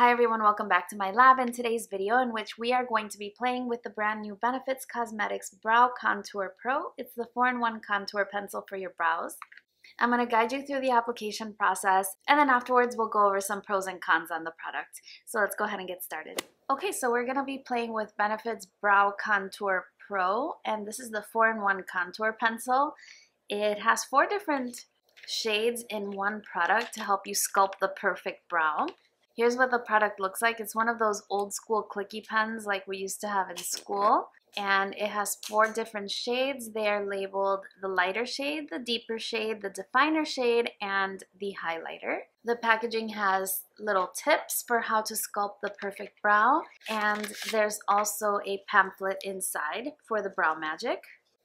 Hi everyone, welcome back to my lab in today's video in which we are going to be playing with the brand new Benefits Cosmetics Brow Contour Pro. It's the 4-in-1 contour pencil for your brows. I'm going to guide you through the application process and then afterwards we'll go over some pros and cons on the product. So let's go ahead and get started. Okay, so we're going to be playing with Benefits Brow Contour Pro, and this is the 4-in-1 contour pencil. It has 4 different shades in one product to help you sculpt the perfect brow. Here's what the product looks like. It's one of those old school clicky pens like we used to have in school. And it has 4 different shades. They are labeled the lighter shade, the deeper shade, the definer shade, and the highlighter. The packaging has little tips for how to sculpt the perfect brow. And there's also a pamphlet inside for the brow magic.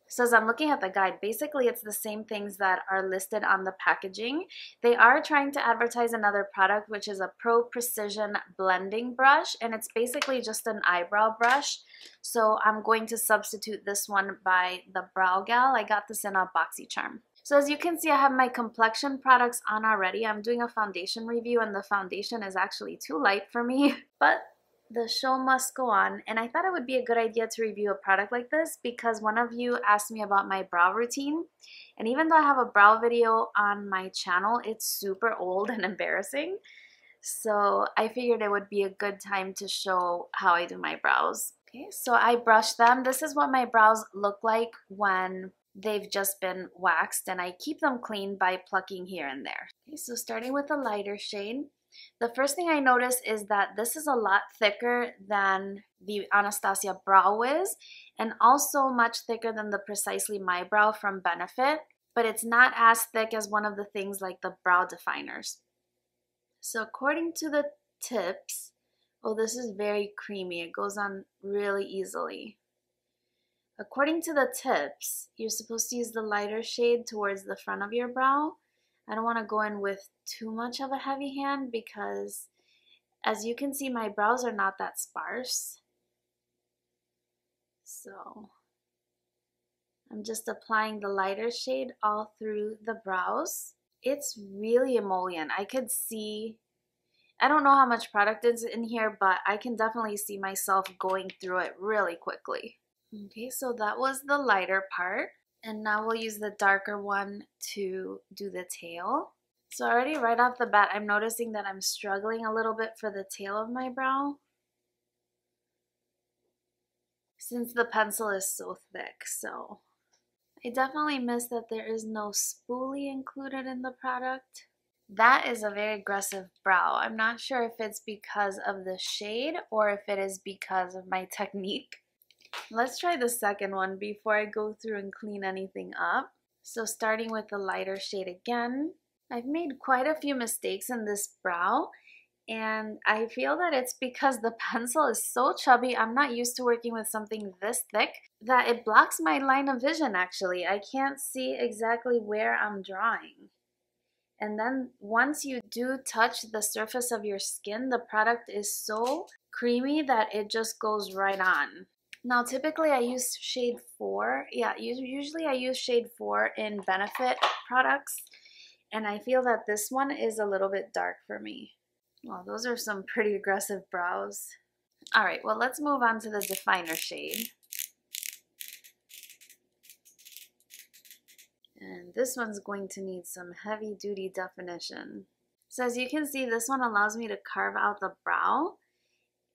So as I'm looking at the guide, basically it's the same things that are listed on the packaging. They are trying to advertise another product, which is a Pro Precision Blending Brush, and it's basically just an eyebrow brush. So I'm going to substitute this one by the Brow Gal. I got this in a BoxyCharm. So as you can see, I have my complexion products on already. I'm doing a foundation review and the foundation is actually too light for me, but the show must go on, and I thought it would be a good idea to review a product like this because one of you asked me about my brow routine, and even though I have a brow video on my channel, it's super old and embarrassing. So I figured it would be a good time to show how I do my brows. Okay, so I brush them. This is what my brows look like when they've just been waxed, and I keep them clean by plucking here and there. Okay, so starting with a lighter shade. The first thing I notice is that this is a lot thicker than the Anastasia Brow Wiz and also much thicker than the Precisely My Brow from Benefit, but it's not as thick as one of the things like the brow definers. So according to the tips, oh, this is very creamy. It goes on really easily. According to the tips, you're supposed to use the lighter shade towards the front of your brow. I don't want to go in with too much of a heavy hand because as you can see, my brows are not that sparse. So I'm just applying the lighter shade all through the brows. It's really emollient. I could see, I don't know how much product is in here, but I can definitely see myself going through it really quickly. Okay, so that was the lighter part. And now we'll use the darker one to do the tail. So already right off the bat, I'm noticing that I'm struggling a little bit for the tail of my brow, since the pencil is so thick. So I definitely miss that there is no spoolie included in the product. That is a very aggressive brow. I'm not sure if it's because of the shade or if it is because of my technique. Let's try the second one before I go through and clean anything up. So starting with the lighter shade again. I've made quite a few mistakes in this brow, and I feel that it's because the pencil is so chubby. I'm not used to working with something this thick that it blocks my line of vision actually. I can't see exactly where I'm drawing. And then once you do touch the surface of your skin, the product is so creamy that it just goes right on. Now typically I use shade 4. Yeah, usually I use shade 4 in Benefit products, and I feel that this one is a little bit dark for me. Well, those are some pretty aggressive brows. Alright, well let's move on to the definer shade. And this one's going to need some heavy duty definition. So as you can see, this one allows me to carve out the brow.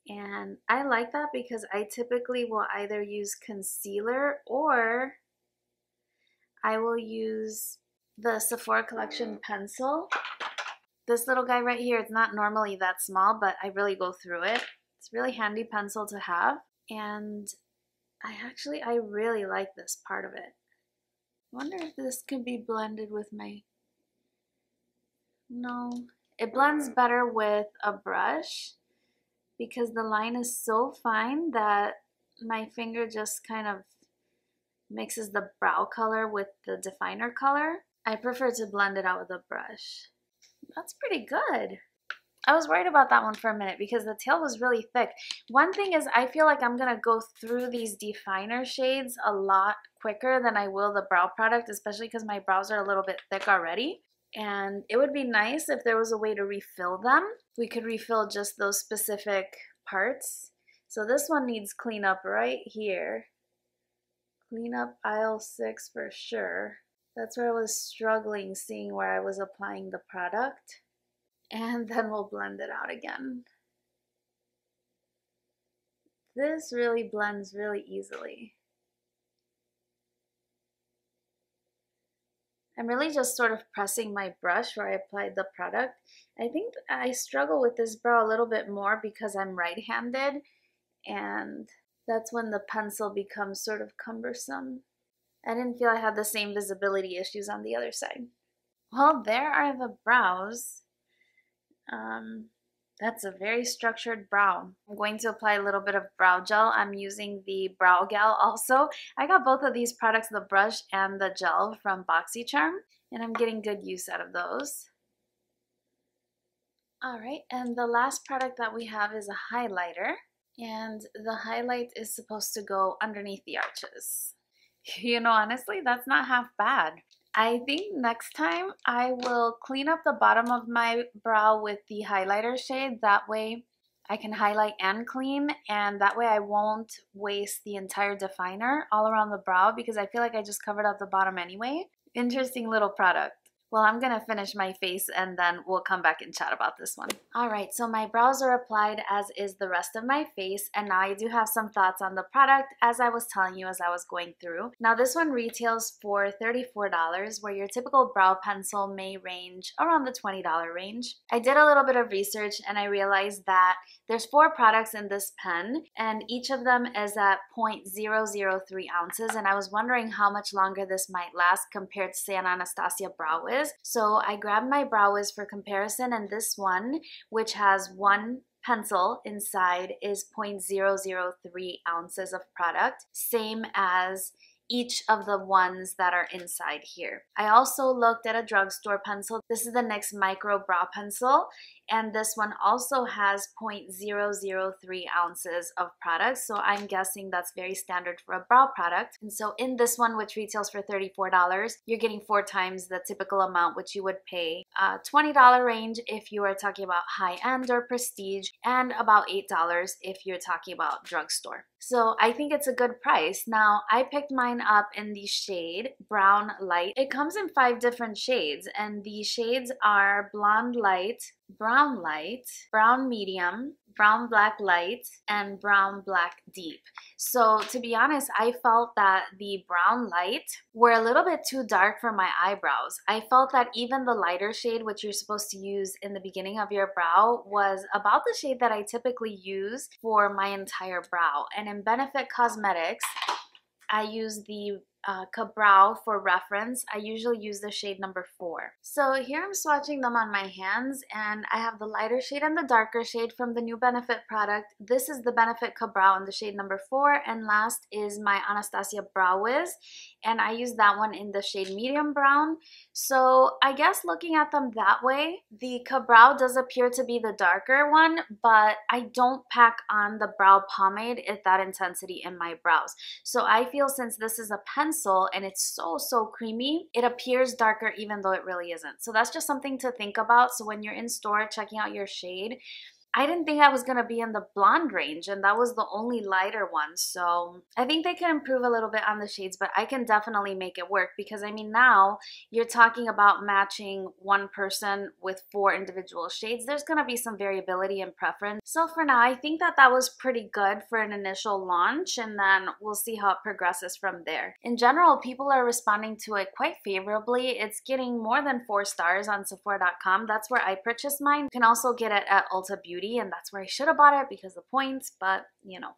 And I like that because I typically will either use concealer or I will use the Sephora Collection pencil. This little guy right here, it's not normally that small, but I really go through it. It's a really handy pencil to have. And I really like this part of it. I wonder if this could be blended with my... No, it blends better with a brush, because the line is so fine that my finger just kind of mixes the brow color with the definer color. I prefer to blend it out with a brush. That's pretty good. I was worried about that one for a minute because the tail was really thick. One thing is I feel like I'm going to go through these definer shades a lot quicker than I will the brow product, especially because my brows are a little bit thick already. And it would be nice if there was a way to refill them. We could refill just those specific parts. So this one needs cleanup right here. Clean up aisle 6 for sure. That's where I was struggling seeing where I was applying the product. And then we'll blend it out again. This really blends really easily. I'm really just sort of pressing my brush where I applied the product. I think I struggle with this brow a little bit more because I'm right-handed, and that's when the pencil becomes sort of cumbersome. I didn't feel I had the same visibility issues on the other side. Well, there are the brows. That's a very structured brow. I'm going to apply a little bit of brow gel. I'm using the Brow Gel also. I got both of these products, the brush and the gel, from BoxyCharm, and I'm getting good use out of those. Alright, and the last product that we have is a highlighter, and the highlight is supposed to go underneath the arches. You know, honestly, that's not half bad. I think next time I will clean up the bottom of my brow with the highlighter shade. That way I can highlight and clean, and that way I won't waste the entire definer all around the brow because I feel like I just covered up the bottom anyway. Interesting little product. Well, I'm gonna finish my face and then we'll come back and chat about this one. Alright, so my brows are applied, as is the rest of my face, and now I do have some thoughts on the product as I was telling you as I was going through. Now this one retails for $34, where your typical brow pencil may range around the $20 range. I did a little bit of research and I realized that there's 4 products in this pen, and each of them is at 0.003 ounces, and I was wondering how much longer this might last compared to, say, an Anastasia Brow Wiz. So I grabbed my Brow Wiz for comparison, and this one, which has 1 pencil inside, is 0.003 ounces of product, same as each of the ones that are inside here. I also looked at a drugstore pencil. This is the NYX Micro Brow Pencil, and this one also has 0.003 ounces of product, so I'm guessing that's very standard for a brow product. And so in this one, which retails for $34, you're getting 4 times the typical amount which you would pay. $20 range if you are talking about high-end or prestige, and about $8 if you're talking about drugstore. So I think it's a good price. Now, I picked mine up in the shade Brown Light. It comes in 5 different shades, and the shades are Blonde Light, Brown Light, Brown Medium, Brown Black Light, and Brown Black Deep. So to be honest, I felt that the Brown Light were a little bit too dark for my eyebrows. I felt that even the lighter shade, which you're supposed to use in the beginning of your brow, was about the shade that I typically use for my entire brow. And in Benefit Cosmetics, I use the Ka-Brow for reference. I usually use the shade number 4. So here I'm swatching them on my hands, and I have the lighter shade and the darker shade from the new Benefit product. This is the Benefit Ka-Brow in the shade number 4, and last is my Anastasia Brow Wiz, and I use that one in the shade medium brown. So I guess looking at them that way, the Ka-Brow does appear to be the darker one, but I don't pack on the brow pomade at that intensity in my brows. So I feel since this is a pencil and it's so creamy, it appears darker even though it really isn't. So that's just something to think about. So when you're in store checking out your shade, I didn't think I was going to be in the blonde range, and that was the only lighter one. So I think they can improve a little bit on the shades, but I can definitely make it work because, I mean, now you're talking about matching one person with 4 individual shades. There's going to be some variability in preference. So for now, I think that that was pretty good for an initial launch, and then we'll see how it progresses from there. In general, people are responding to it quite favorably. It's getting more than 4 stars on Sephora.com. That's where I purchased mine. You can also get it at Ulta Beauty, and that's where I should have bought it because of points, but you know,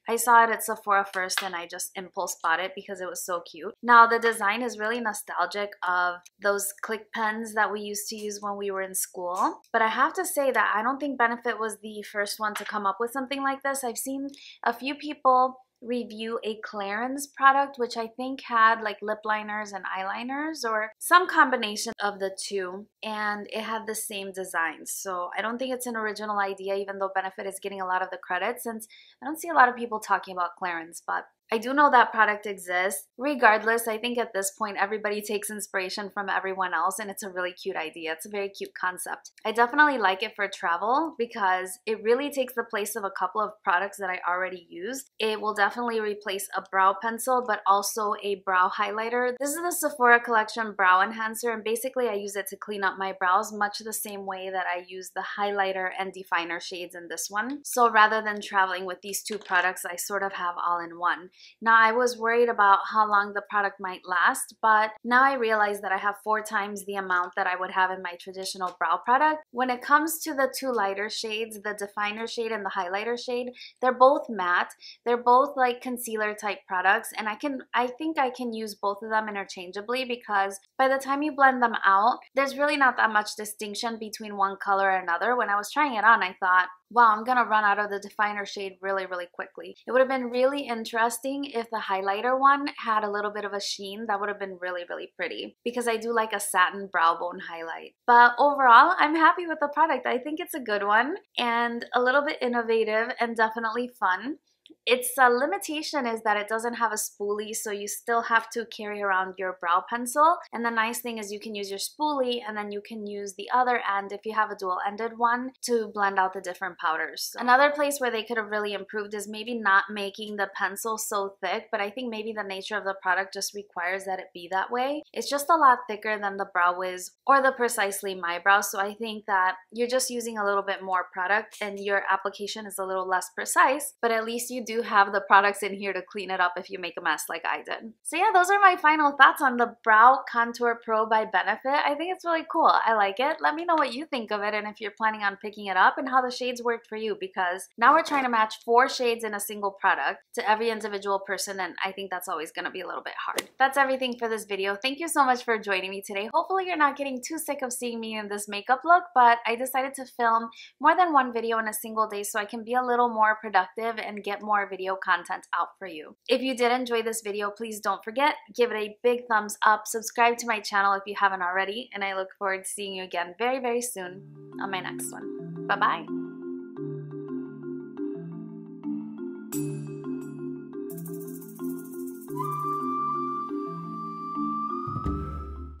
I saw it at Sephora first and I just impulse bought it because it was so cute. Now the design is really nostalgic of those click pens that we used to use when we were in school, but I have to say that I don't think Benefit was the first one to come up with something like this. I've seen a few people review a Clarins product, which I think had like lip liners and eyeliners or some combination of the two, and it had the same design. So I don't think it's an original idea, even though Benefit is getting a lot of the credit, since I don't see a lot of people talking about Clarins. But I do know that product exists. Regardless, I think at this point everybody takes inspiration from everyone else, and it's a really cute idea. It's a very cute concept. I definitely like it for travel because it really takes the place of a couple of products that I already used. It will definitely replace a brow pencil, but also a brow highlighter. This is the Sephora Collection Brow Enhancer, and basically I use it to clean up my brows much the same way that I use the highlighter and definer shades in this one. So rather than traveling with these two products, I sort of have all in one. Now, I was worried about how long the product might last, but now I realize that I have 4 times the amount that I would have in my traditional brow product. When it comes to the two lighter shades, the definer shade and the highlighter shade, they're both matte. They're both like concealer type products, and I think I can use both of them interchangeably because by the time you blend them out, there's really not that much distinction between one color and another. When I was trying it on, I thought, wow, I'm gonna run out of the definer shade really, really quickly. It would have been really interesting if the highlighter one had a little bit of a sheen. That would have been really, really pretty because I do like a satin brow bone highlight. But overall, I'm happy with the product. I think it's a good one and a little bit innovative and definitely fun. Its limitation is that it doesn't have a spoolie, so you still have to carry around your brow pencil. And the nice thing is you can use your spoolie and then you can use the other end if you have a dual-ended one to blend out the different powders. So another place where they could have really improved is maybe not making the pencil so thick, but I think maybe the nature of the product just requires that it be that way. It's just a lot thicker than the Brow Wiz or the Precisely My Brow, so I think that you're just using a little bit more product and your application is a little less precise, but at least you do have the products in here to clean it up if you make a mess like I did. So yeah, those are my final thoughts on the Brow Contour Pro by Benefit. I think it's really cool. I like it. Let me know what you think of it and if you're planning on picking it up and how the shades worked for you, because now we're trying to match 4 shades in a single product to every individual person, and I think that's always going to be a little bit hard. That's everything for this video. Thank you so much for joining me today. Hopefully you're not getting too sick of seeing me in this makeup look, but I decided to film more than one video in a single day so I can be a little more productive and get more video content out for you. If you did enjoy this video, please don't forget, give it a big thumbs up, subscribe to my channel if you haven't already, and I look forward to seeing you again very, very soon on my next one. Bye-bye.